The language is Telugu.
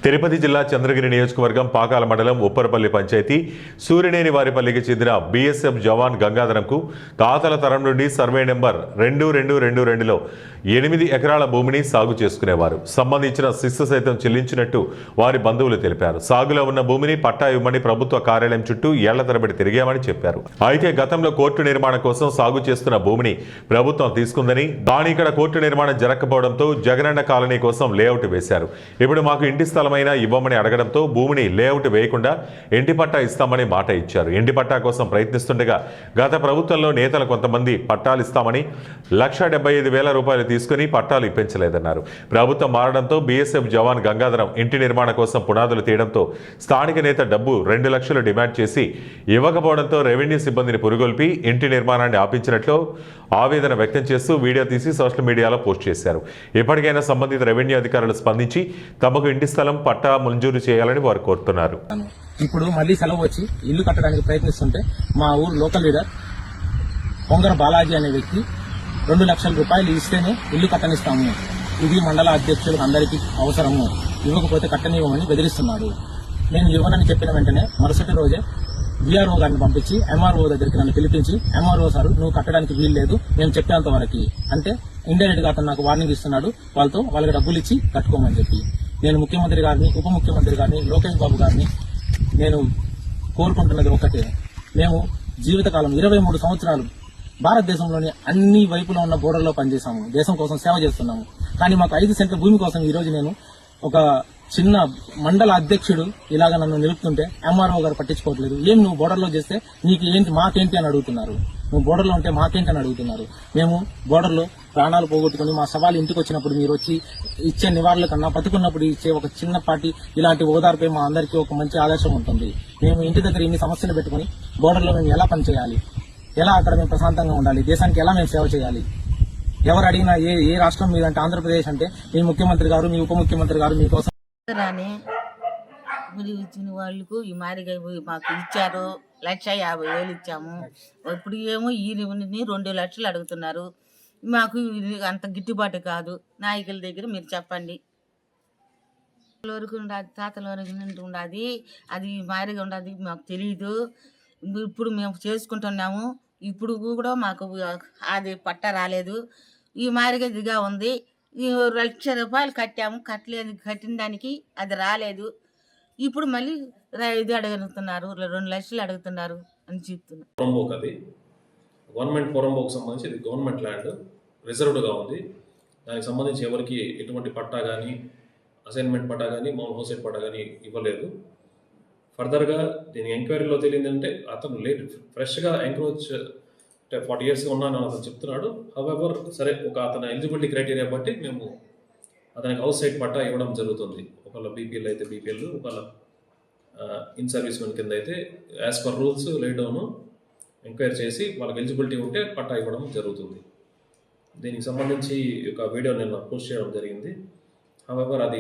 తిరుపతి జిల్లా చంద్రగిరి నియోజకవర్గం పాకాల మండలం ఉప్పరపల్లి పంచాయతీ సూర్యనేని వారిపల్లికి చెందిన బీఎస్ఎఫ్ జవాన్ గంగాధరంకు తాతల తరం నుండి సర్వే నెంబర్ 2222లో 8 ఎకరాల భూమిని సాగు చేసుకునేవారు. సంబంధించిన శిస్తు సైతం చెల్లించినట్టు వారి బంధువులు తెలిపారు. సాగులో ఉన్న భూమిని పట్టా ఇవ్వమని ప్రభుత్వ కార్యాలయం చుట్టూ ఏళ్ల తరబడి తిరిగామని చెప్పారు. అయితే గతంలో కోర్టు నిర్మాణం కోసం సాగు చేస్తున్న భూమిని ప్రభుత్వం తీసుకుందని, దాని ఇక్కడ కోర్టు నిర్మాణం జరగకపోవడంతో జగనన్న కాలనీ కోసం లేఅవుట్ వేశారు. ఇప్పుడు మాకు ఇంటి స్థలమైనా ఇవ్వమని అడగడంతో భూమిని లేఅవుట్ వేయకుండా ఇంటి పట్టా ఇస్తామని మాట ఇచ్చారు. ఇంటి పట్టా కోసం ప్రయత్నిస్తుండగా గత ప్రభుత్వంలో నేతలు కొంతమంది పట్టాలు ఇస్తామని ₹1,75,000 తీసుకుని పట్టాలు ఇప్పించలేదన్నారు. ప్రభుత్వం మారడంతో బీఎస్ఎఫ్ జవాన్ గంగాధరం ఇంటి నిర్మాణం కోసం పునాదులు తీయడంతో స్థానిక నేత డబ్బు 2 లక్షలు డిమాండ్ చేసి ఇవ్వకపోవడంతో రెవెన్యూ సిబ్బందిని పురుగొల్పి ఇంటి నిర్మాణాన్ని ఆపించినట్లు ఆవేదన వ్యక్తం చేస్తూ వీడియో తీసి సోషల్ మీడియాలో పోస్ట్ చేశారు. ఇప్పటికైనా సంబంధిత రెవెన్యూ అధికారులు స్పందించి తమకు ఇంటి స్థలం పట్టా మంజూరు చేయాలని వారు కోరుతున్నారు. ఇప్పుడు మళ్ళీ సెలవు వచ్చి ఇల్లు కట్టడానికి ప్రయత్నిస్తుంటే మా ఊరు లోకల్ లీడర్ పొంగర బాలాజీ అనే వ్యక్తి ₹2 లక్షల ఇస్తేనే ఇల్లు కట్టనిస్తాము, ఇది మండల అధ్యక్షులకు అందరికీ అవసరము, ఇవ్వకపోతే కట్టనివ్వమని బెదిరిస్తున్నాడు. నేను ఇవ్వనని చెప్పిన వెంటనే మరుసటి రోజే బీఆర్ఓ గారిని పంపించి ఎంఆర్ఓ దగ్గరికి నన్ను పిలిపించి, ఎంఆర్ఓ సార్ నువ్వు కట్టడానికి వీలు లేదు, మేము చెప్పేంత వరకు అంటే ఇండైరెక్ట్ గా అతను నాకు వార్నింగ్ ఇస్తున్నాడు. వాళ్ళకి డబ్బులు ఇచ్చి కట్టుకోమని చెప్పి నేను ముఖ్యమంత్రి గారిని, ఉప ముఖ్యమంత్రి గారిని, లోకేష్ బాబు గారిని నేను కోరుకుంటున్నది ఒకటే, మేము జీవితకాలం 23 సంవత్సరాలు భారతదేశంలోని అన్ని వైపులో ఉన్న బోర్డర్లో పనిచేశాము, దేశం కోసం సేవ చేస్తున్నాము. కానీ మాకు 5 సెంట్ల భూమి కోసం ఈ రోజు నేను ఒక చిన్న మండల అధ్యక్షుడు ఇలాగ నన్ను నిలుపుతుంటే ఎంఆర్ఓ గారు పట్టించుకోవట్లేదు. ఏం నువ్వు బోర్డర్లో చేస్తే నీకు ఏంటి, మాకేంటి అని అడుగుతున్నారు. నువ్వు బోర్డర్లో ఉంటే మాకేంటి అని అడుగుతున్నారు. మేము బోర్డర్లో ప్రాణాలు పోగొట్టుకుని మా సవాలు ఇంటికి వచ్చినప్పుడు మీరు వచ్చి ఇచ్చే నివారణల కన్నా బతుకున్నప్పుడు ఇచ్చే ఒక చిన్నపాటి ఇలాంటి ఓదార్పే మా అందరికీ ఒక మంచి ఆదర్శం ఉంటుంది. మేము ఇంటి దగ్గర ఇన్ని సమస్యలు పెట్టుకుని బోర్డర్లో మేము ఎలా పనిచేయాలి, ఎలా అక్కడ మేము ప్రశాంతంగా ఉండాలి, దేశానికి ఎలా మేము సేవ చేయాలి, ఎవరు అడిగినా ఏ రాష్ట్రం మీద అంటే ఆంధ్రప్రదేశ్ అంటే మీ ముఖ్యమంత్రి గారు, మీ ఉప ముఖ్యమంత్రి గారు మీకోసం ఇచ్చిన వాళ్ళకు ఈ మారిగా మాకు ఇచ్చారు. 1,50,000 ఇచ్చాము. ఇప్పుడు ఏమో ఈ 2 లక్షలు అడుగుతున్నారు. మాకు ఇది అంత గిట్టుబాటు కాదు. నాయకుల దగ్గర మీరు చెప్పండి. వరకు ఉండదు, తాతల వరకు ఉండదు, అది మారిగా ఉండదు, మాకు తెలీదు. ఇప్పుడు మేము చేసుకుంటున్నాము. ఇప్పుడు కూడా మాకు అది పట్ట రాలేదు. ఈ మారిగా ఇదిగా ఉంది. ₹1,00,000 కట్టాము, కట్టిన దానికి అది రాలేదు. ఇప్పుడు మళ్ళీ ఇది అడుగుతున్నారు, 2 లక్షలు అడుగుతున్నారు అని చెప్తున్నారు. అది గవర్నమెంట్ పొరంబోకు సంబంధించి ఇది గవర్నమెంట్ ల్యాండ్ రిజర్వ్డ్గా ఉంది. దానికి సంబంధించి ఎవరికి ఎటువంటి పట్టా కానీ, అసైన్మెంట్ పట్టా కానీ, మౌన్ హౌసెట్ పట్టా కానీ ఇవ్వలేదు. ఫర్దర్గా దీని ఎంక్వైరీలో తెలియదంటే అతను లేట్ ఫ్రెష్గా ఎంక్రోచ్ 40 years ఉన్నాను అతను చెప్తున్నాడు. హవెవర్ సరే, ఒక అతని ఎలిజిబిలిటీ క్రైటీరియా బట్టి మేము అతనికి హౌస్ సైట్ పట్టా ఇవ్వడం జరుగుతుంది. ఒకవేళ బీపీఎల్ అయితే బీపీఎల్, ఒకవేళ ఇన్ సర్వీస్ మెన్ కింద అయితే as per rules lie down enquiry చేసి వాళ్ళకి ఎలిజిబిలిటీ ఉంటే పట్టా ఇవ్వడం జరుగుతుంది. దీనికి సంబంధించి ఒక వీడియో నేను పోస్ట్ చేయడం జరిగింది. హవెవర్ అది